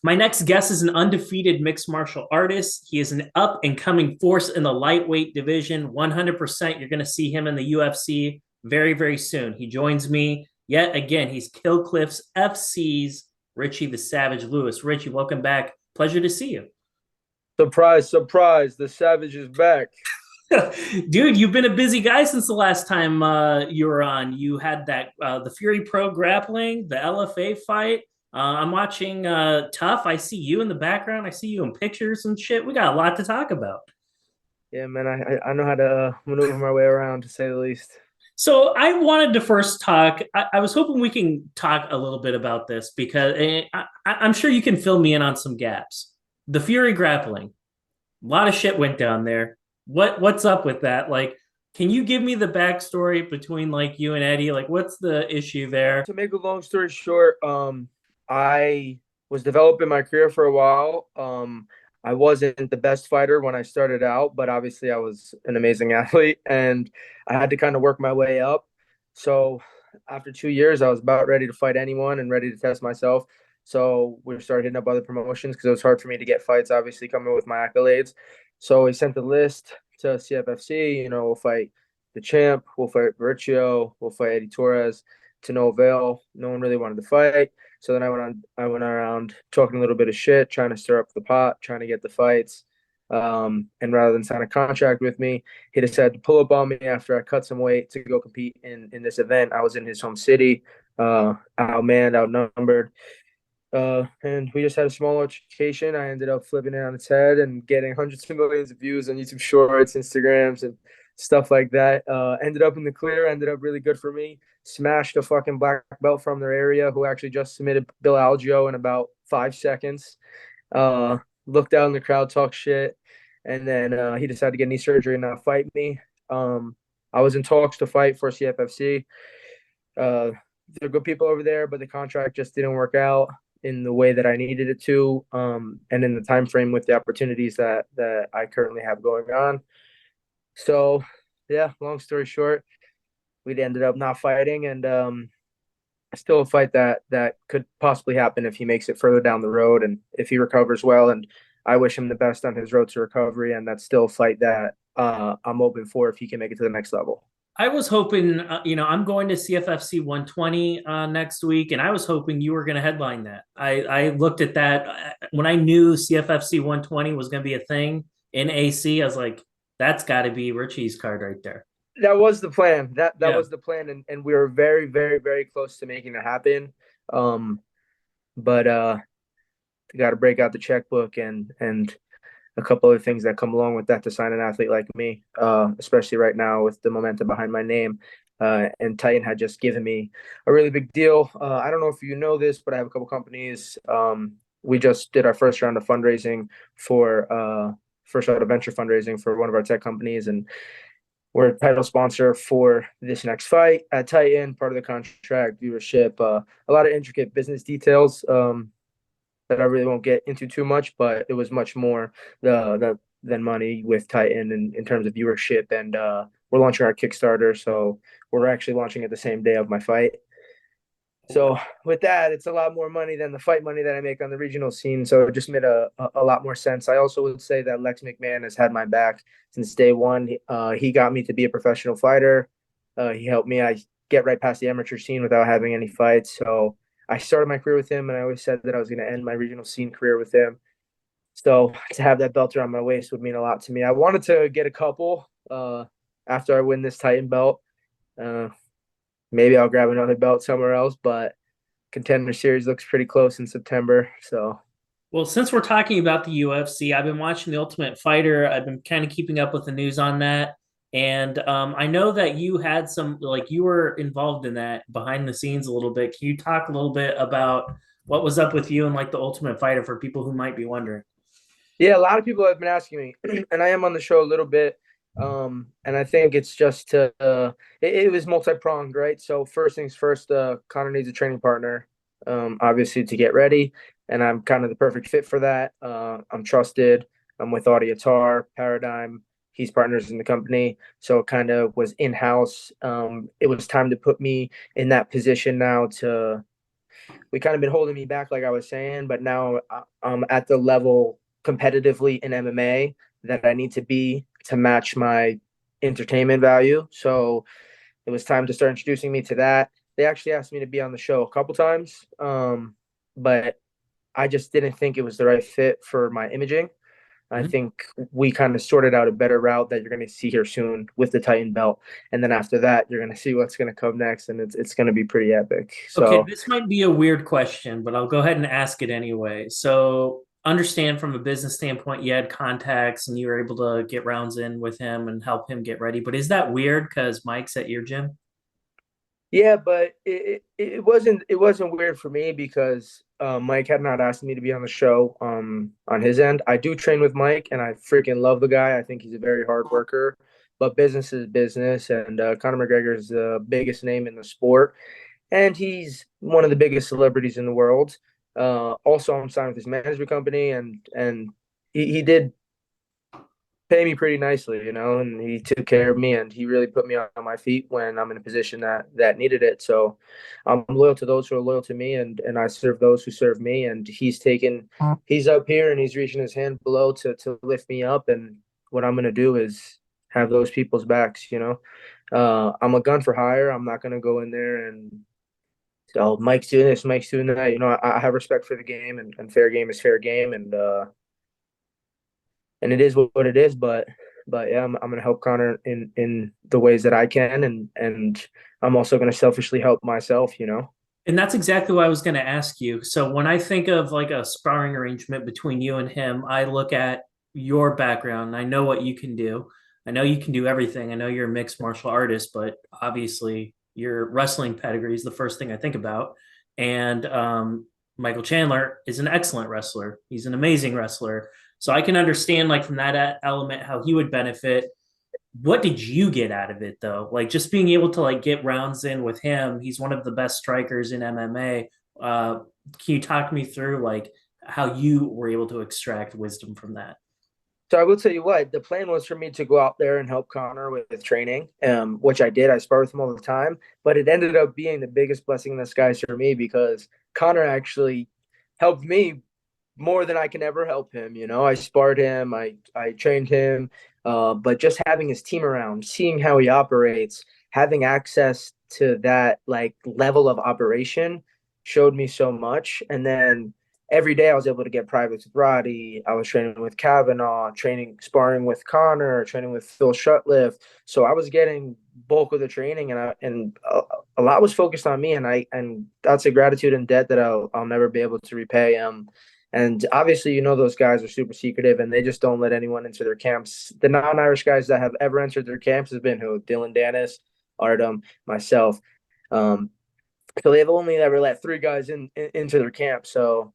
My next guest is an undefeated mixed martial artist. He is an up and coming force in the lightweight division. 100% you're going to see him in the UFC very, very soon. He joins me yet again. He's Killcliff's FC's Richie the Savage Lewis. Richie, welcome back. Pleasure to see you. Surprise, surprise, the Savage is back. Dude, you've been a busy guy since the last time you were on. You had that the Fury Pro grappling, the LFA fight. I'm watching Tough. I see you in the background. I see you in pictures and shit. We got a lot to talk about. Yeah, man, I know how to maneuver my way around, to say the least. So I wanted to first talk. I was hoping we can talk a little bit about this because I'm sure you can fill me in on some gaps. The Fury grappling, a lot of shit went down there. What's up with that? Like, can you give me the backstory between like you and Eddy? Like, what's the issue there? To make a long story short, I was developing my career for a while. I wasn't the best fighter when I started out, but obviously I was an amazing athlete, and I had to kind of work my way up. So after 2 years, I was about ready to fight anyone and ready to test myself. So we started hitting up other promotions because it was hard for me to get fights, obviously coming with my accolades. So we sent the list to CFFC. We'll fight the champ, we'll fight Richie, we'll fight Eddy Torres, to no avail. No one really wanted to fight. So then I went around talking a little bit of shit, trying to stir up the pot, trying to get the fights. And rather than sign a contract with me, he decided to pull up on me after I cut some weight to go compete in this event. I was in his home city, outmanned, outnumbered. And we just had a small altercation. I ended up flipping it on its head and getting hundreds of millions of views on YouTube Shorts, Instagrams, and stuff like that. Ended up in the clear, ended up really good for me. Smashed a fucking black belt from their area who actually just submitted Bill Algeo in about 5 seconds. Looked out in the crowd, talked shit, and then he decided to get knee surgery and not fight me. I was in talks to fight for CFFC. They're good people over there, but the contract just didn't work out in the way that I needed it to, and in the time frame with the opportunities that I currently have going on. So, yeah, long story short, we ended up not fighting, and still a fight that could possibly happen if he makes it further down the road and if he recovers well. And I wish him the best on his road to recovery, and that's still a fight that I'm open for if he can make it to the next level. I was hoping, I'm going to CFFC 120 next week, and I was hoping you were going to headline that. I looked at that when I knew CFFC 120 was going to be a thing in AC. I was like, that's got to be Richie's card right there. That was the plan. That Yeah. was the plan, and we were very, very, very close to making it happen. But got to break out the checkbook and a couple of things that come along with that to sign an athlete like me, especially right now with the momentum behind my name. And Titan had just given me a really big deal. I don't know if you know this, but I have a couple companies. We just did our first round of fundraising first round of venture fundraising for one of our tech companies, and we're a title sponsor for this next fight at Titan. Part of the contract, viewership, a lot of intricate business details. That I really won't get into too much, but it was much more than money with Titan in terms of viewership. And we're launching our Kickstarter, so we're actually launching it the same day of my fight. So with that, it's a lot more money than the fight money that I make on the regional scene. So it just made a lot more sense. I also would say that Lex McMahon has had my back since day one. He got me to be a professional fighter. He helped me get right past the amateur scene without having any fights. So I started my career with him, and I always said that I was going to end my regional scene career with him. So to have that belt around my waist would mean a lot to me. I wanted to get a couple after I win this Titan belt. Maybe I'll grab another belt somewhere else, but Contender Series looks pretty close in September. So, Well, since we're talking about the UFC, I've been watching The Ultimate Fighter. I've been kind of keeping up with the news on that. And I know that you had some, like, you were involved in that behind the scenes a little bit. Can you talk a little bit about what was up with you and, like, The Ultimate Fighter for people who might be wondering? yeah, a lot of people have been asking me, and I am on the show a little bit. And I think it's just it was multi-pronged, right? So first things first, Conor needs a training partner, obviously to get ready, and I'm kind of the perfect fit for that. I'm trusted. I'm with Audiatar, Paradigm. He's partners in the company, so it kind of was in-house. It was time to put me in that position now we kind of been holding me back, like I was saying. But now I'm at the level competitively in MMA that I need to be to match my entertainment value. So it was time to start introducing me to that. They actually asked me to be on the show a couple times, but I just didn't think it was the right fit for my imaging. I Mhm. think we kind of sorted out a better route that you're going to see here soon with the Titan belt, and then after that, you're going to see what's going to come next, and it's going to be pretty epic. Okay, So this might be a weird question, but I'll go ahead and ask it anyway. So, understand from a business standpoint, you had contacts and you were able to get rounds in with him and help him get ready. But is that weird because Mike's at your gym? yeah, but it wasn't weird for me because Mike had not asked me to be on the show on his end. I do train with Mike, and I freaking love the guy. I think he's a very hard worker, but business is business, and Conor McGregor is the biggest name in the sport, and he's one of the biggest celebrities in the world. Also, I'm signed with his management company, and he did pay me pretty nicely, and he took care of me, and he really put me on my feet when I'm in a position that needed it. So I'm loyal to those who are loyal to me, and I serve those who serve me. And he's up here and he's reaching his hand below to lift me up. And what I'm gonna do is have those people's backs. I'm a gun for hire. I'm not gonna go in there and oh, Mike's doing this, Mike's doing that. I have respect for the game, and fair game is fair game, and it is what it is. But yeah, I'm gonna help Conor in the ways that I can, and I'm also gonna selfishly help myself. And that's exactly what I was going to ask you. So when I think of like a sparring arrangement between you and him, I look at your background. I know what you can do. I know you can do everything. I know you're a mixed martial artist, but obviously your wrestling pedigree is the first thing I think about. And Michael Chandler is an excellent wrestler. He's an amazing wrestler. So I can understand like from that element how he would benefit. What did you get out of it though? Like just being able to like get rounds in with him. He's one of the best strikers in MMA. Can you talk me through like how you were able to extract wisdom from that? So I will tell you what, the plan was for me to go out there and help Conor with training, which I did. I spar with him all the time, but it ended up being the biggest blessing in disguise for me because Conor actually helped me more than I can ever help him. I sparred him, I trained him, but just having his team around, seeing how he operates, having access to that like level of operation showed me so much. And then every day I was able to get privates with Roddy. I was training with Kavanaugh, sparring with Conor, training with Phil Shutliff. So I was getting bulk of the training, and a lot was focused on me, and that's a gratitude and debt that I'll never be able to repay. And obviously, those guys are super secretive, and they just don't let anyone into their camps. The non-Irish guys that have ever entered their camps has been who? Dylan Dennis, Artem, myself. Um, so they've only ever let three guys into their camp. So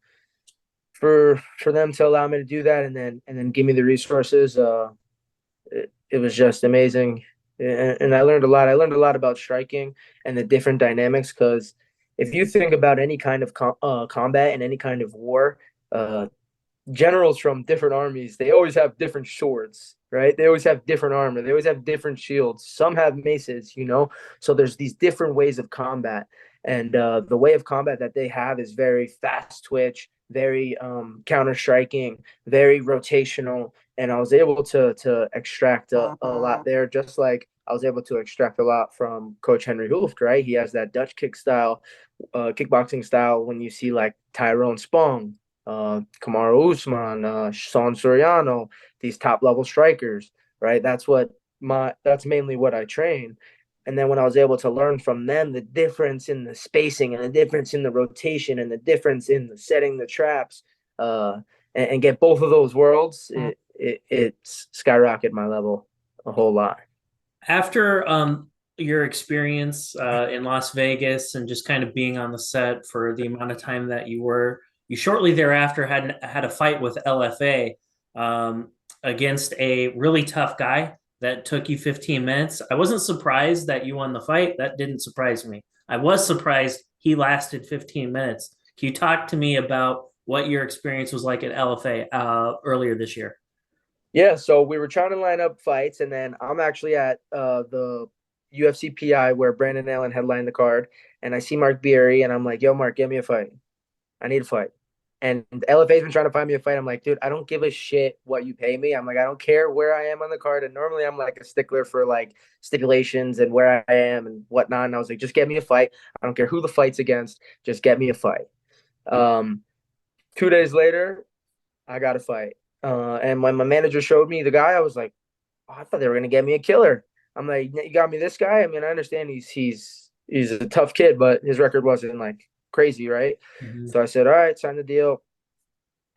for them to allow me to do that, and then give me the resources, it was just amazing. And I learned a lot. I learned a lot about striking and the different dynamics because if you think about any kind of combat and any kind of war, uh, generals from different armies, they always have different swords, right? They always have different armor. They always have different shields. Some have maces. So there's these different ways of combat. And the way of combat that they have is very fast twitch, very counter striking, very rotational. And I was able to extract a lot there, just like I was able to extract a lot from Coach Henry Hooft, right? He has that Dutch kick style, kickboxing style. When you see like Tyrone Spong, Kamaru Usman, Sean Soriano, these top level strikers, right? That's mainly what I train. And then when I was able to learn from them the difference in the spacing and the difference in the rotation and the difference in the setting the traps, and get both of those worlds, it's skyrocketed my level a whole lot. After your experience in Las Vegas and just kind of being on the set for the amount of time that you shortly thereafter had a fight with LFA against a really tough guy that took you 15 minutes. I wasn't surprised that you won the fight. That didn't surprise me. I was surprised he lasted 15 minutes. Can you talk to me about what your experience was like at LFA earlier this year? Yeah, so we were trying to line up fights, and then I'm actually at the UFC PI where Brandon Allen headlined the card, and I see Mark Beery, and I'm like, "Yo, Mark, get me a fight. I need a fight." And LFA's been trying to find me a fight. I'm like, dude, I don't give a shit what you pay me. I'm like, I don't care where I am on the card. And normally I'm like a stickler for like stipulations and where I am and whatnot. And I was like, just get me a fight. I don't care who the fight's against. Just get me a fight. Um, 2 days later, I got a fight. And when my manager showed me the guy, I was like, oh, I thought they were gonna get me a killer. I'm like, you got me this guy. I mean, I understand he's a tough kid, but his record wasn't like crazy, right? Mhm. So I said, all right, sign the deal.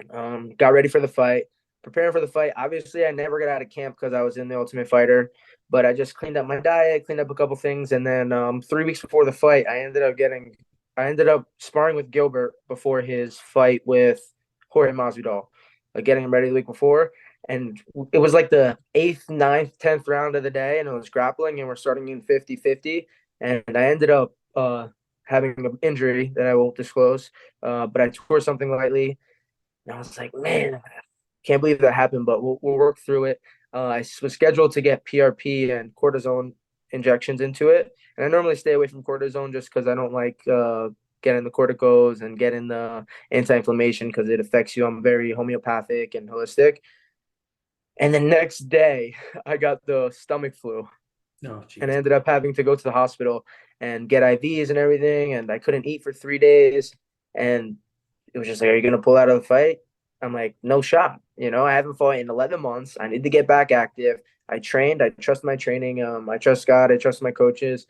Got ready for the fight, preparing for the fight. Obviously, I never got out of camp because I was in the Ultimate Fighter, but I just cleaned up my diet, cleaned up a couple things, and then 3 weeks before the fight, I ended up sparring with Gilbert before his fight with Jorge Masvidal, like getting him ready the week before. And it was like the 8th, 9th, 10th round of the day, and it was grappling, and we're starting in 50-50. And I ended up having an injury that I won't disclose, but I tore something lightly. And I was like, man, can't believe that happened, but we'll work through it. I was scheduled to get PRP and cortisone injections into it. And I normally stay away from cortisone just because I don't like getting the corticos and getting the anti-inflammation because it affects you. I'm very homeopathic and holistic. And the next day, I got the stomach flu Oh, and I jeez. ended up having to go to the hospital and get IVs and everything. And I couldn't eat for 3 days. And it was just like, are you going to pull out of the fight? I'm like, no shot. I haven't fought in 11 months. I need to get back active. I trained. I trust my training. I trust God. I trust my coaches.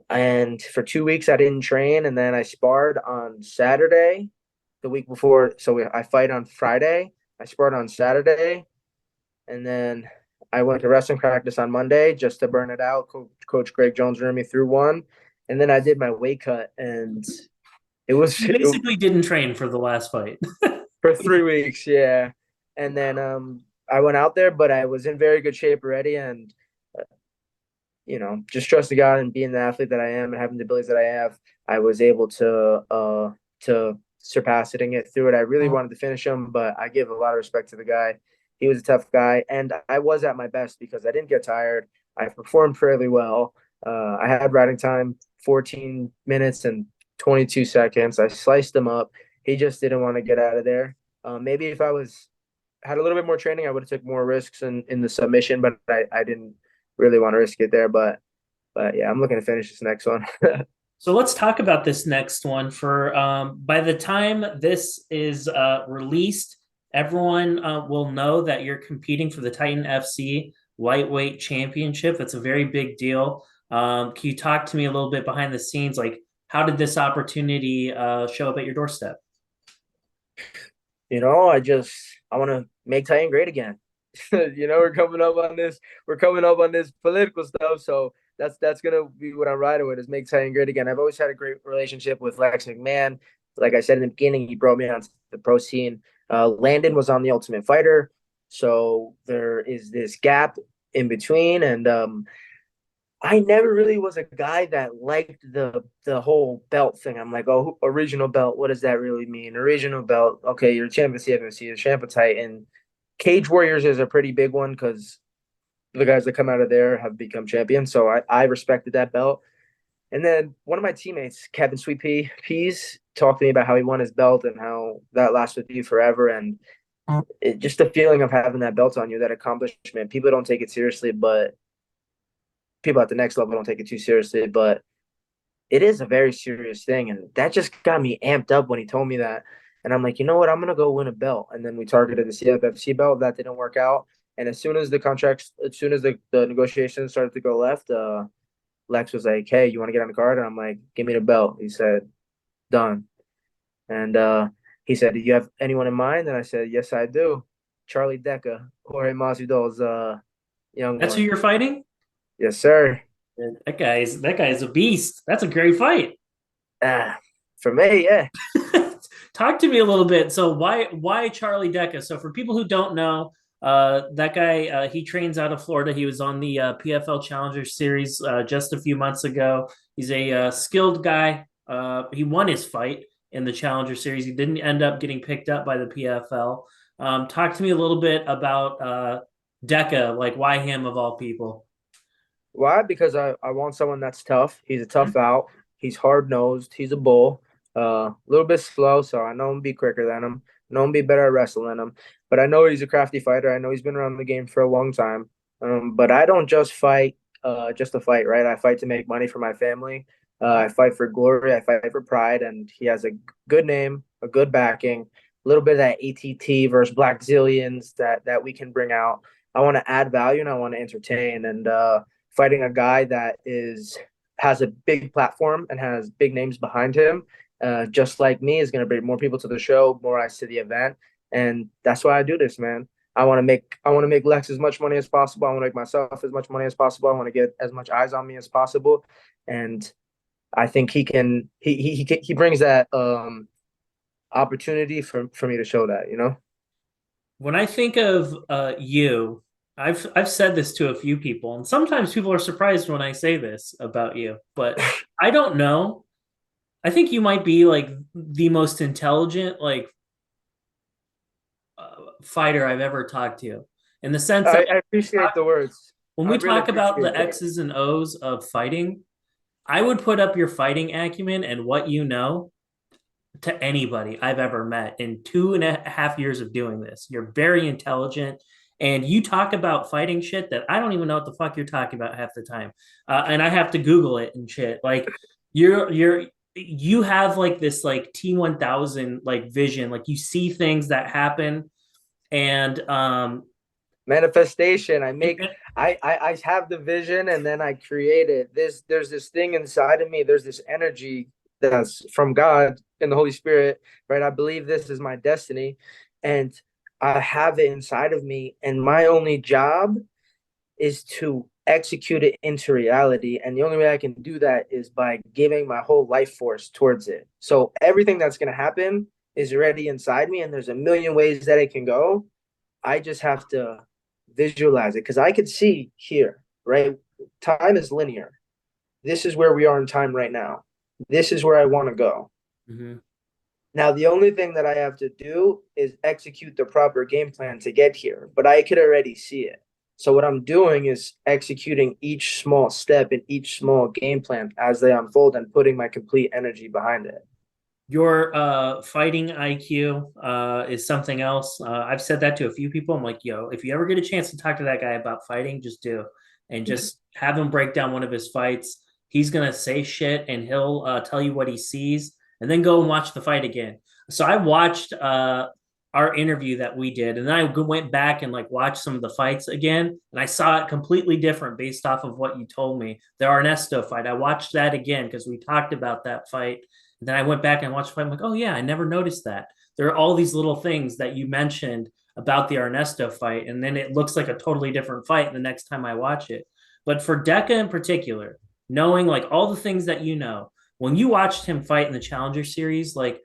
And for 2 weeks, I didn't train. And then I sparred on Saturday the week before. So I fight on Friday. I sparred on Saturday. And then I went to wrestling practice on Monday just to burn it out. Coach Greg Jones ran me through one. And then I did my weight cut. And it was You basically didn't train for the last fight. for 3 weeks, yeah. And then I went out there, but I was in very good shape already, and uh, just trusting God and being the athlete that I am and having the abilities that I have, I was able to surpass it and get through it. I really wanted to finish him, but I give a lot of respect to the guy. He was a tough guy, and I was at my best because I didn't get tired. I performed fairly well. I had riding time 14 minutes and 22 seconds. I sliced him up. He just didn't want to get out of there. Maybe if I was had a little bit more training, I would have took more risks in the submission, but I didn't really want to risk it there. But yeah, I'm looking to finish this next one. So let's talk about this next one. For by the time this is released, everyone will know that you're competing for the Titan FC Lightweight Championship. That's a very big deal. Can you talk to me a little bit behind the scenes? Like, how did this opportunity show up at your doorstep? I want to make Titan great again. We're coming up on this political stuff, so that's gonna be what I'm riding with is make Titan great again. I've always had a great relationship with Lex McMahon. Like I said in the beginning, he brought me on the pro scene. Landon was on the Ultimate Fighter, so there is this gap in between, and I never really was a guy that liked the whole belt thing. I'm like, oh, a regional belt. What does that really mean? A regional belt. Okay, you're champ of CFFC, you're champ of Titan. Cage Warriors is a pretty big one because the guys that come out of there have become champions. So I respected that belt. And then one of my teammates, Kevin Sweet Peas, talked to me about how he won his belt and how that lasts with you forever. And just the feeling of having that belt on you, that accomplishment. People don't take it seriously, but people at the next level don't take it too seriously. But it is a very serious thing. And that just got me amped up when he told me that. And I'm like, you know what? I'm going to go win a belt. And then we targeted the CFFC belt. That didn't work out. And as soon as the negotiations started to go left, Lex was like, hey, you want to get on the card? And I'm like, give me the belt. He said, done. And he said, do you have anyone in mind? And I said, yes, I do. Charlie Decca, Jorge Masvidal's young That's who one. you're fighting? Yes, sir. That guy's a beast. That's a great fight. Ah, for me, yeah. Talk to me a little bit. So why Charlie Decca? So for people who don't know, that guy he trains out of Florida. He was on the PFL Challenger Series just a few months ago. He's a skilled guy. He won his fight in the Challenger Series. He didn't end up getting picked up by the PFL. Talk to me a little bit about Decca. Like why him of all people? Why? Because I want someone that's tough. He's a tough out. He's hard nosed. He's a bull. A little bit slow, so I know I'm gonna be quicker than him. I know I'm gonna be better at wrestling than him. But I know he's a crafty fighter. I know he's been around the game for a long time. But I don't just fight just to fight, right? I fight to make money for my family. I fight for glory. I fight for pride, and he has a good name, a good backing, a little bit of that ATT versus Black Zillions that we can bring out. I want to add value and I want to entertain. And fighting a guy that has a big platform and has big names behind him, just like me, is going to bring more people to the show, more eyes to the event, and that's why I do this, man. I want to make Lex as much money as possible. I want to make myself as much money as possible. I want to get as much eyes on me as possible, and I think he can. He brings that opportunity for me to show that. You know. When I think of you, I've said this to a few people, and sometimes people are surprised when I say this about you, but I don't know. I think you might be like the most intelligent fighter I've ever talked to, in the sense that I appreciate the words. when I we really talk about appreciate the that. X's and O's of fighting, I would put up your fighting acumen and what you know to anybody I've ever met in 2.5 years of doing this. You're very intelligent, and you talk about fighting shit that I don't even know what the fuck you're talking about half the time, and I have to Google it and shit. Like you have like this like T1000 like vision, like you see things that happen, and Manifestation. I have the vision and then I create it. There's this thing inside of me. There's this energy that's from God and the Holy Spirit, right? I believe this is my destiny, and I have it inside of me. And my only job is to execute it into reality. And the only way I can do that is by giving my whole life force towards it. So everything that's gonna happen is already inside me, and there's a million ways that it can go. I just have to visualize it because I could see here, right? Time is linear. This is where we are in time right now. This is where I want to go. mm-hmm. Now, the only thing that I have to do is execute the proper game plan to get here, but I could already see it. So, what I'm doing is executing each small step and each small game plan as they unfold and putting my complete energy behind it. Your fighting IQ is something else. I've said that to a few people. I'm like, yo, if you ever get a chance to talk to that guy about fighting, just do, and just have him break down one of his fights. He's gonna say shit, and he'll tell you what he sees, and then go and watch the fight again. So I watched our interview that we did, and then I went back and like watched some of the fights again, and I saw it completely different based off of what you told me. The Ernesto fight, I watched that again because we talked about that fight. Then I went back and watched the fight. I'm like, oh yeah, I never noticed that. There are all these little things that you mentioned about the Ernesto fight, and then it looks like a totally different fight the next time I watch it. But for Decca in particular, knowing like all the things that you know, when you watched him fight in the Challenger series, like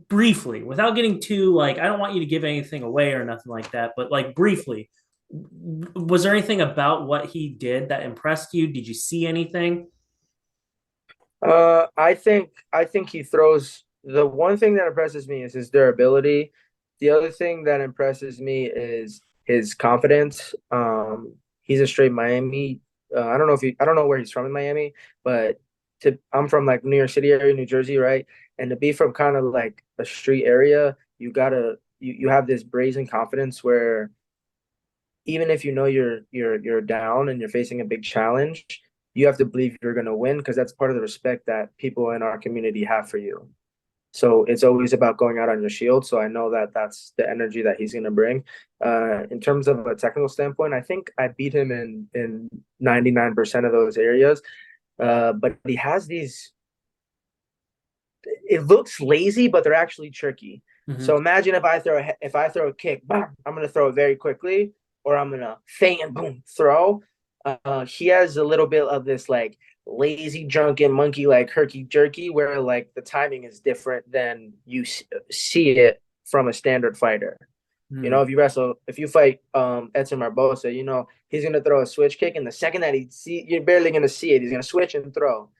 briefly, without getting too like, I don't want you to give anything away or nothing like that, but like briefly, was there anything about what he did that impressed you? Did you see anything? I think he throws. The one thing that impresses me is his durability. The other thing that impresses me is his confidence. He's a straight Miami. I don't know where he's from in Miami, but I'm from like New York City area, New Jersey, right? And to be from kind of like a street area, you have this brazen confidence where even if you know you're down and you're facing a big challenge, you have to believe you're going to win because that's part of the respect that people in our community have for you. So it's always about going out on your shield. So I know that that's the energy that he's going to bring. In terms of a technical standpoint, I think I beat him in 99% of those areas. But he has these. It looks lazy, but they're actually tricky. Mm-hmm. So imagine if I throw a kick, bam, I'm gonna throw it very quickly, or I'm gonna feint and boom throw. He has a little bit of this like lazy drunken monkey like herky jerky where like the timing is different than you see it from a standard fighter. You Mm-hmm. know, if you fight Edson Barbosa, you know he's gonna throw a switch kick, and the second that you're barely gonna see it. He's gonna switch and throw.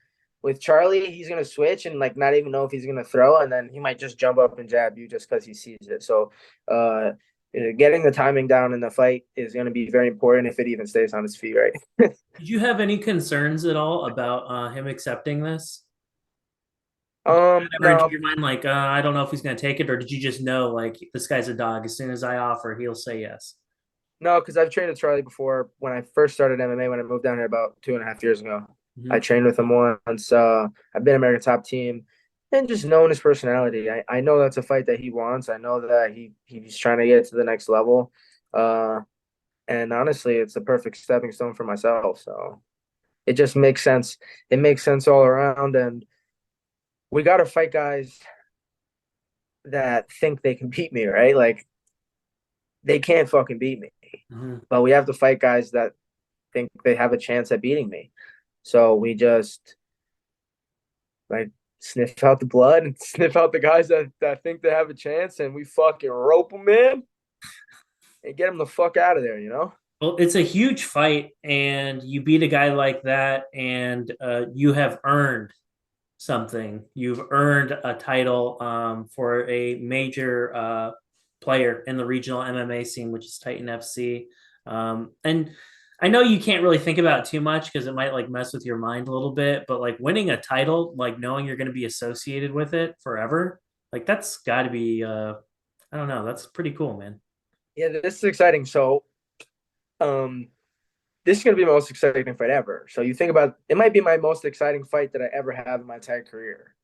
With Charlie, he's gonna switch and like not even know if he's gonna throw, and then he might just jump up and jab you just because he sees it. So, uh, getting the timing down in the fight is going to be very important if it even stays on his feet, right? Did you have any concerns at all about him accepting this? Ever into No, your mind, like, I don't know if he's going to take it, or did you just know, like, this guy's a dog? As soon as I offer, he'll say yes. no, because I've trained with Charlie before. When I first started MMA, when I moved down here about 2.5 years ago, I Hmm. trained with him once. I've been American Top Team, and just knowing his personality, I know that's a fight that he wants. I know that he's trying to get to the next level. Uh, and honestly, it's a perfect stepping stone for myself. So it just makes sense. It makes sense all around, and we got to fight guys that think they can beat me, right? Like they can't fucking beat me, Hmm. but we have to fight guys that think they have a chance at beating me. So we just like sniff out the blood and sniff out the guys that think they have a chance, and we fucking rope them in and get them the fuck out of there, you know? Well, it's a huge fight, and you beat a guy like that, and you have earned something. You've earned a title for a major player in the regional MMA scene, which is Titan FC. And I know you can't really think about it too much because it might like mess with your mind a little bit, but like winning a title, like knowing you're going to be associated with it forever, like that's got to be, I don't know, that's pretty cool, man. Yeah, this is exciting. So, um, this is gonna be my most exciting fight ever. So you think about it, might be my most exciting fight that I ever have in my entire career,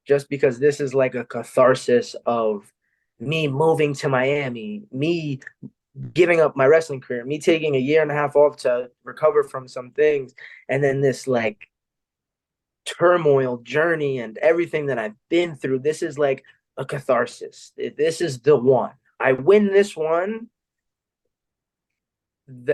just because this is like a catharsis of me moving to Miami, me giving up my wrestling career, me taking a year and a half off to recover from some things, and then this like turmoil journey and everything that I've been through. This is like a catharsis. This is the one. I win this one,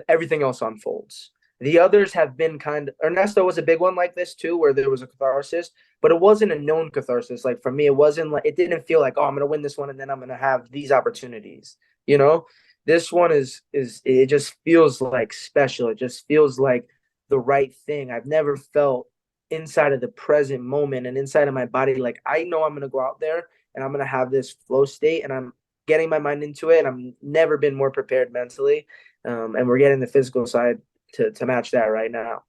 everything else unfolds. The others have been kind of Ernesto was a big one like this too, where there was a catharsis, but it wasn't a known catharsis. Like for me, it wasn't like it didn't feel like, oh, I'm gonna win this one and then I'm gonna have these opportunities. You know, this one is it just feels like special. It just feels like the right thing. I've never felt inside of the present moment and inside of my body like I know I'm gonna go out there and I'm gonna have this flow state and I'm getting my mind into it and I've never been more prepared mentally. And we're getting the physical side to match that right now.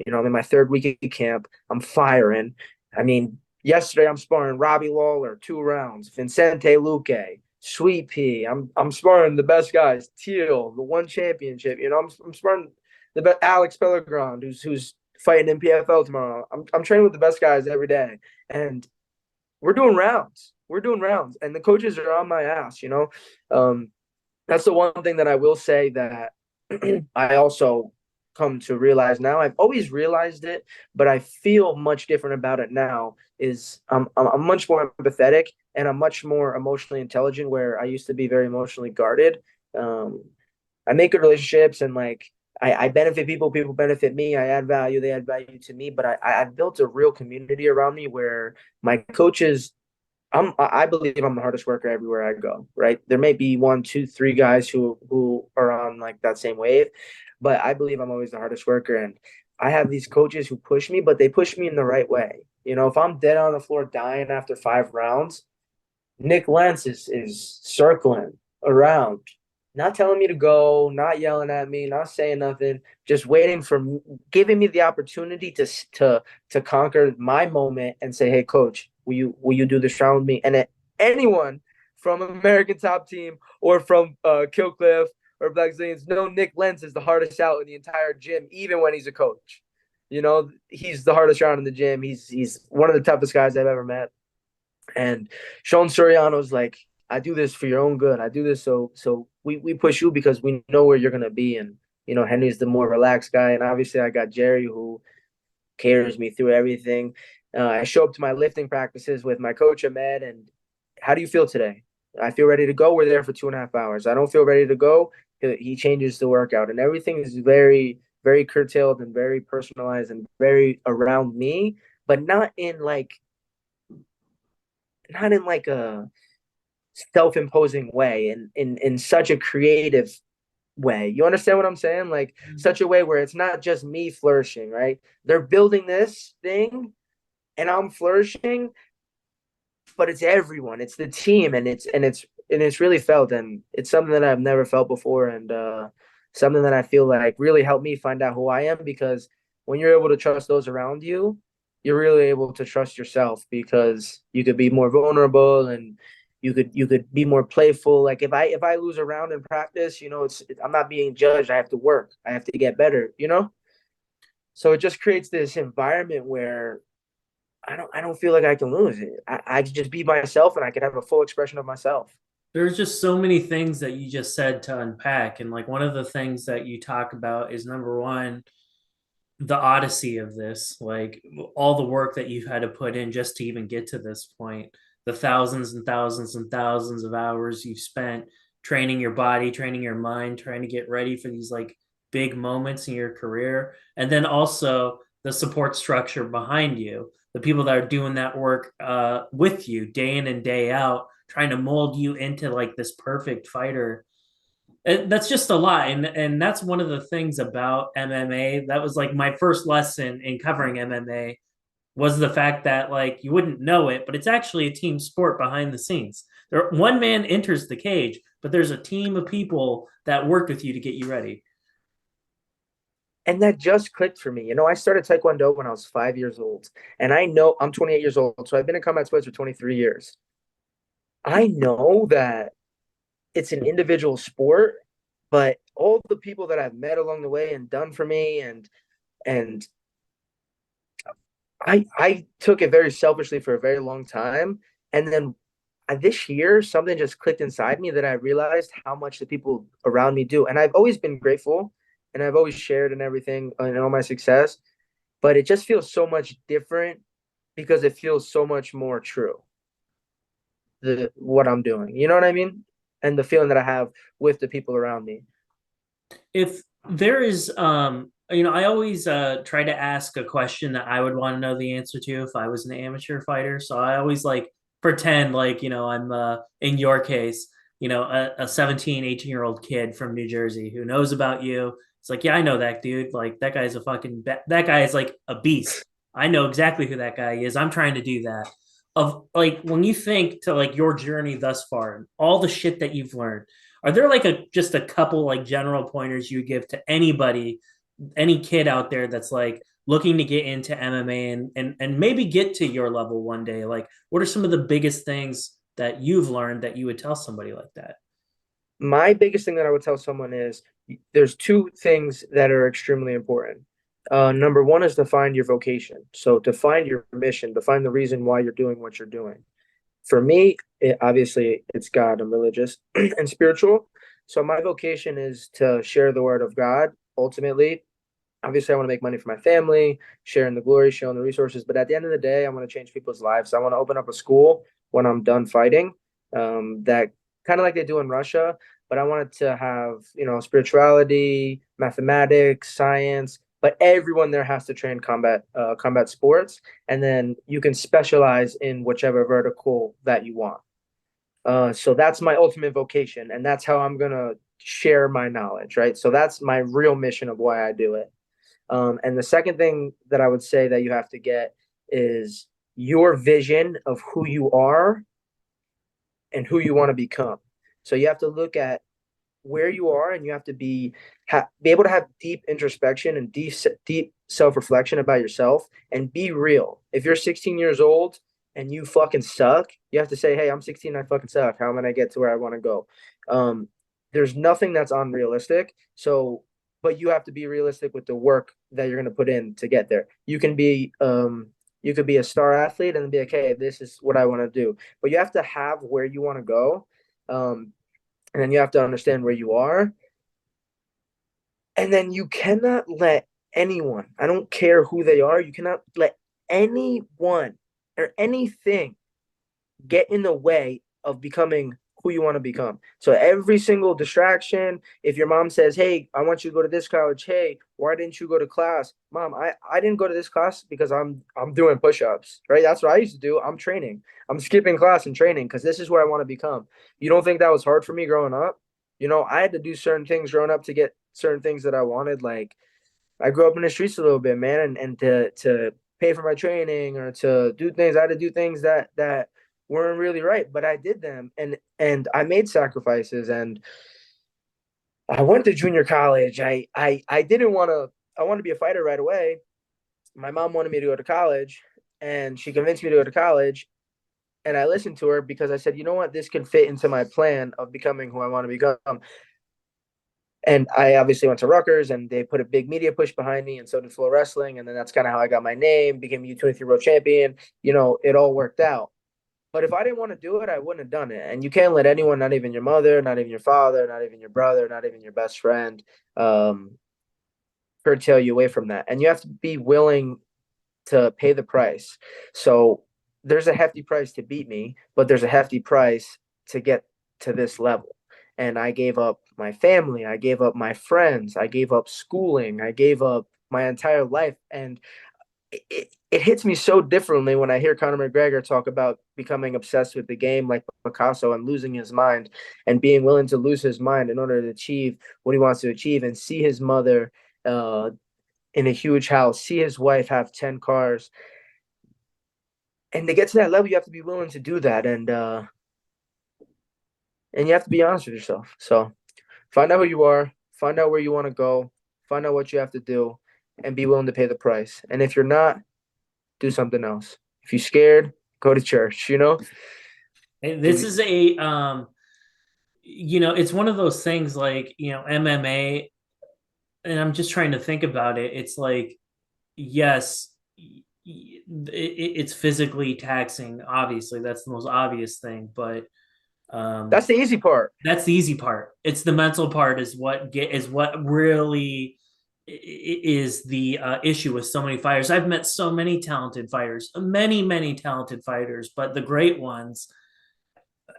You know, I'm in my third week of camp. I'm firing. I mean, yesterday I'm sparring Robbie Lawler 2 rounds, Vincente Luque, Sweet Pea. I'm sparring the best guys. Teal, the one championship. You know, I'm sparring the best Alex Pellegrin, who's fighting in PFL tomorrow. I'm training with the best guys every day, and we're doing rounds. We're doing rounds, and the coaches are on my ass. You know, that's the one thing that I will say that I also come to realize now. I've always realized it, but I feel much different about it now. Is I'm much more empathetic and I'm much more emotionally intelligent. Where I used to be very emotionally guarded. Um, I make good relationships and like I benefit people. People benefit me. I add value. They add value to me. But I've built a real community around me where my coaches I believe I'm the hardest worker everywhere I go, right? There may be one, two, three guys who are on like that same wave, but I believe I'm always the hardest worker. And I have these coaches who push me, but they push me in the right way. You know, if I'm dead on the floor dying after 5 rounds, Nick Lentz is circling around, not telling me to go, not yelling at me, not saying nothing, just waiting for giving me the opportunity to conquer my moment and say, "Hey, coach, will you do this round with me?" And anyone from American Top Team or from Killcliff or Black Zillions know Nick Lentz is the hardest out in the entire gym, even when he's a coach. You know, he's the hardest round in the gym. He's one of the toughest guys I've ever met. And Sean Soriano's like, I do this for your own good. I do this so we push you because we know where you're gonna be. And you know, Henry's the more relaxed guy, and obviously I got Jerry who carries me through everything. I show up to my lifting practices with my coach Ahmed, and how do you feel today? I feel ready to go. We're there for 2.5 hours. I don't feel ready to go. He changes the workout, and everything is very, very curtailed and very personalized and very around me, but not in like a self-imposing way and in such a creative way. You understand what I'm saying? Like such a way where it's not just me flourishing, right? They're building this thing and I'm flourishing, but it's everyone. It's the team and it's and it's really felt, and it's something that I've never felt before, and something that I feel like really helped me find out who I am, because when you're able to trust those around you, you're really able to trust yourself, because you could be more vulnerable, and you could be more playful. Like if I lose a round in practice, I'm not being judged. I have to work. I have to get better. So it just creates this environment where I don't feel like I can lose it. I can just be myself, and I can have a full expression of myself. There's just so many things that you just said to unpack. And like one of the things that you talk about is number one, the odyssey of this, like all the work that you've had to put in just to even get to this point, the thousands and thousands and thousands of hours you've spent training your body, training your mind, trying to get ready for these like big moments in your career. And then also the support structure behind you, the people that are doing that work with you day in and day out, trying to mold you into like this perfect fighter. That's just a lot, and that's one of the things about MMA. That was like my first lesson in covering MMA, was the fact that like you wouldn't know it, but it's actually a team sport behind the scenes. One man enters the cage, but there's a team of people that work with you to get you ready. And that just clicked for me. I started Taekwondo when I was 5 years old. And I know I'm 28 years old. So I've been in combat sports for 23 years. I know that it's an individual sport, but all the people that I've met along the way and done for me, and I took it very selfishly for a very long time. And then this year, something just clicked inside me that I realized how much the people around me do. And I've always been grateful, and I've always shared and everything and all my success, but it just feels so much different because it feels so much more true. What I'm doing, you know what I mean? And the feeling that I have with the people around me. If there is I always try to ask a question that I would want to know the answer to if I was an amateur fighter. So I always like pretend like, I'm in your case, a 17, 18-year-old kid from New Jersey who knows about you. It's like, yeah, I know that dude. Like that guy's that guy is like a beast. I know exactly who that guy is. I'm trying to do that. Of like when you think to like your journey thus far and all the shit that you've learned, are there like just a couple like general pointers you give to anybody, any kid out there that's like looking to get into MMA and maybe get to your level one day? Like, what are some of the biggest things that you've learned that you would tell somebody like that? My biggest thing that I would tell someone is there's two things that are extremely important. Number one is to find your vocation. So to find your mission, to find the reason why you're doing what you're doing. For me, obviously it's God. I'm religious and spiritual. So my vocation is to share the word of God. Ultimately, obviously, I want to make money for my family, sharing the glory, showing the resources. But at the end of the day, I want to change people's lives. I want to open up a school when I'm done fighting, that kind of like they do in Russia. But I wanted to have, spirituality, mathematics, science. But everyone there has to train combat sports, and then you can specialize in whichever vertical that you want. So that's my ultimate vocation, and that's how I'm gonna share my knowledge, right? So that's my real mission of why I do it. And the second thing that I would say that you have to get is your vision of who you are and who you want to become. So you have to look at where you are, and you have to be able to have deep introspection and deep self-reflection about yourself, and be real. If you're 16 years old and you fucking suck, you have to say, hey, I'm 16, I fucking suck. How am I gonna get to where I want to go? There's nothing that's unrealistic. So, but you have to be realistic with the work that you're gonna put in to get there. You could be a star athlete and be like, hey, this is what I want to do. But you have to have where you want to go. And then you have to understand where you are. And then you cannot let anyone, I don't care who they are, you cannot let anyone or anything get in the way of becoming who you want to become. So every single distraction, if your mom says, hey, I want you to go to this college, hey, why didn't you go to class? Mom, I didn't go to this class because I'm doing push-ups, right? That's what I used to do. I'm training. I'm skipping class and training because this is where I want to become. You don't think that was hard for me growing up? I had to do certain things growing up to get certain things that I wanted. Like I grew up in the streets a little bit, man, and to pay for my training or to do things, I had to do things that weren't really right, but I did them, and I made sacrifices, and I went to junior college. I didn't want to. I wanted to be a fighter right away. My mom wanted me to go to college, and she convinced me to go to college. And I listened to her because I said, you know what, this can fit into my plan of becoming who I want to become. And I obviously went to Rutgers, and they put a big media push behind me, and so did Flow Wrestling. And then that's kind of how I got my name, became a U23 World Champion. You know, it all worked out. But if I didn't want to do it, I wouldn't have done it. And you can't let anyone, not even your mother, not even your father, not even your brother, not even your best friend, curtail you away from that. And you have to be willing to pay the price. So there's a hefty price to beat me, but there's a hefty price to get to this level. And I gave up my family, I gave up my friends, I gave up schooling, I gave up my entire life. And it hits me so differently when I hear Conor McGregor talk about becoming obsessed with the game like Picasso and losing his mind and being willing to lose his mind in order to achieve what he wants to achieve, and see his mother in a huge house, see his wife have 10 cars. And to get to that level, you have to be willing to do that. And you have to be honest with yourself. So find out who you are, find out where you want to go, find out what you have to do, and be willing to pay the price. And if you're not, do something else. If you're scared, go to church, you know? And this is a it's one of those things like, MMA, and I'm just trying to think about it. It's like, yes, it's physically taxing. Obviously, that's the most obvious thing, but That's the easy part. that's the easy part. It's the mental part is what really is the issue with so many fighters. I've met so many talented fighters, many talented fighters, but the great ones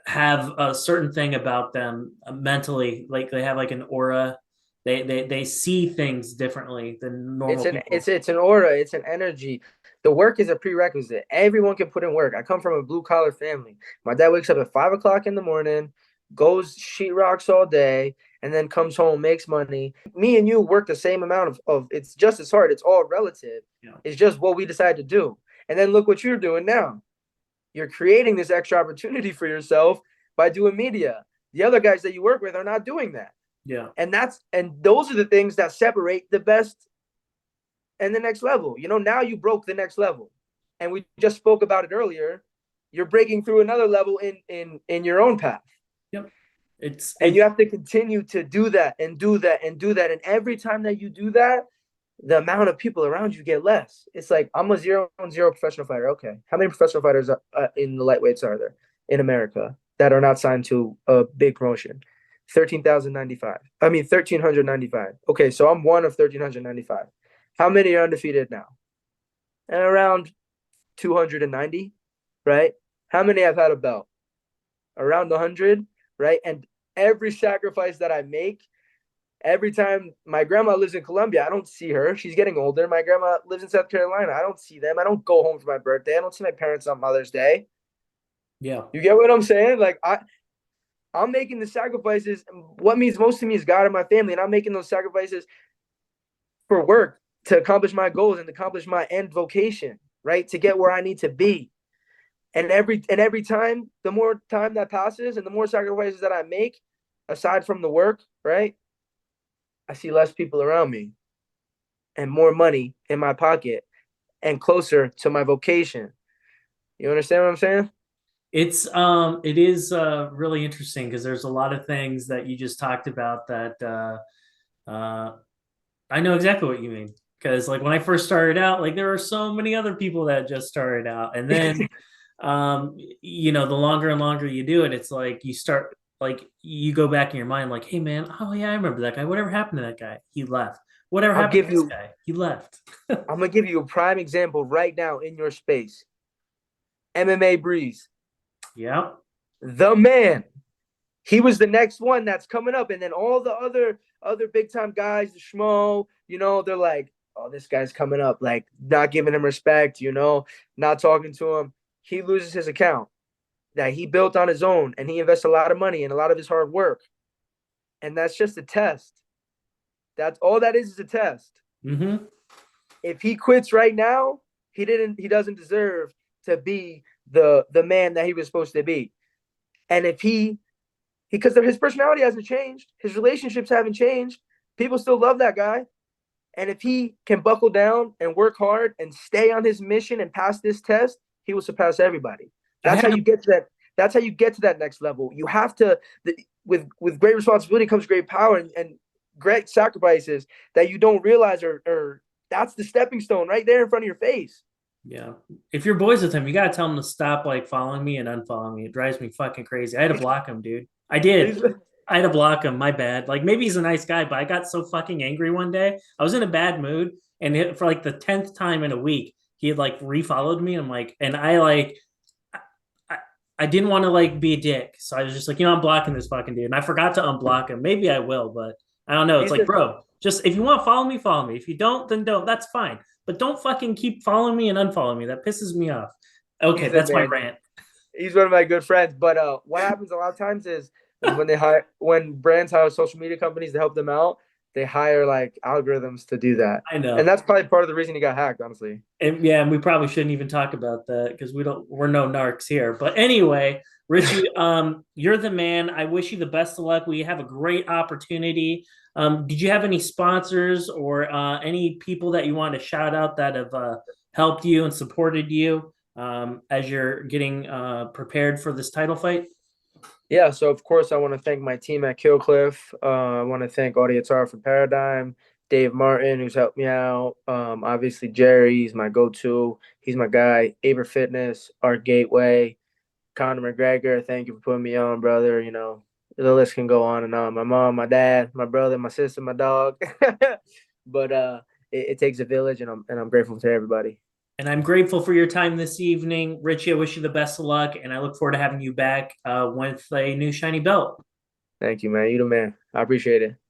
have a certain thing about them mentally, like they have like an aura. They see things differently than normal people. It's an aura, it's an energy. The work is a prerequisite. Everyone can put in work. I come from a blue collar family. My dad wakes up at 5 o'clock in the morning, goes sheetrocks all day, and then comes home, makes money. Me and you work the same amount of it's just as hard. It's all relative. Yeah. It's just what we decide to do. And then look what you're doing now. You're creating this extra opportunity for yourself by doing media. The other guys that you work with are not doing that. Yeah. And those are the things that separate the best and the next level. You know, now you broke the next level. And we just spoke about it earlier. You're breaking through another level in your own path. Yep. And you have to continue to do that and do that and do that. And every time that you do that, the amount of people around you get less. It's like, I'm a 0-0 professional fighter. Okay. How many professional fighters in the lightweights are there in America that are not signed to a big promotion? 13,095. I mean, 1,395. Okay. So I'm one of 1,395. How many are undefeated now? And around 290, right? How many have had a belt? Around 100, right? And every sacrifice that I make, every time my grandma lives in Colombia, I don't see her. She's getting older. My grandma lives in South Carolina. I don't see them. I don't go home for my birthday. I don't see my parents on Mother's Day. Yeah. You get what I'm saying? Like I'm making the sacrifices. What means most to me is God and my family, and I'm making those sacrifices for work to accomplish my goals and to accomplish my end vocation, right? To get where I need to be. And every time, the more time that passes and the more sacrifices that I make, aside from the work, right? I see less people around me and more money in my pocket and closer to my vocation. You understand what I'm saying? It is really interesting because there's a lot of things that you just talked about that I know exactly what you mean. Because like when I first started out, like there were so many other people that just started out, and then the longer and longer you do it, it's like you start like you go back in your mind, like, hey man, oh yeah, I remember that guy. Whatever happened to that guy? He left. Whatever I'll happened give to this you guy? He left. I'm gonna give you a prime example right now in your space. MMA Breeze. Yeah. The man. He was the next one that's coming up. And then all the other big time guys, the schmo, they're like, oh, this guy's coming up, like not giving him respect, not talking to him. He loses his account that he built on his own, and he invests a lot of money and a lot of his hard work. And that's just a test. That's all that is a test. Mm-hmm. If he quits right now, he doesn't deserve to be the man that he was supposed to be. And if because his personality hasn't changed, his relationships haven't changed, people still love that guy. And if he can buckle down and work hard and stay on his mission and pass this test, he will surpass everybody. I've That's how had you get to that. That's how you get to that next level. You have to, with great responsibility comes great power and great sacrifices that you don't realize, or that's the stepping stone right there in front of your face. Yeah. If you're boys with him, you gotta tell him to stop like following me and unfollowing me. It drives me fucking crazy. I had to block him, dude. I did. I had to block him. My bad. Like maybe he's a nice guy, but I got so fucking angry one day. I was in a bad mood, and for like the 10th time in a week, he had like refollowed me. I'm like, and I like, I, I didn't want to like be a dick, so I was just like, I'm blocking this fucking dude, and I forgot to unblock him. Maybe I will, but I don't know. It's He's like, a, bro, just if you want to follow me, follow me. If you don't, then don't. That's fine. But don't fucking keep following me and unfollowing me. That pisses me off. Okay, he's a that's my man. rant. He's one of my good friends. But what happens a lot of times is when brands hire social media companies to help them out, they hire like algorithms to do that. I And know. that's probably part of the reason he got hacked, honestly. And yeah, and we probably shouldn't even talk about that because we're no narcs here. But anyway, Richie, you're the man. I wish you the best of luck. We have a great opportunity. Did you have any sponsors or any people that you want to shout out that have helped you and supported you as you're getting prepared for this title fight? Yeah, so of course I want to thank my team at Killcliff. I want to thank Audiatar for Paradigm, Dave Martin, who's helped me out. Obviously Jerry, he's my go-to. He's my guy. Aber Fitness, our gateway. Conor McGregor, thank you for putting me on, brother. The list can go on and on. My mom, my dad, my brother, my sister, my dog. But it takes a village, and I'm grateful to everybody. And I'm grateful for your time this evening. Richie, I wish you the best of luck, and I look forward to having you back with a new shiny belt. Thank you, man. You the man. I appreciate it.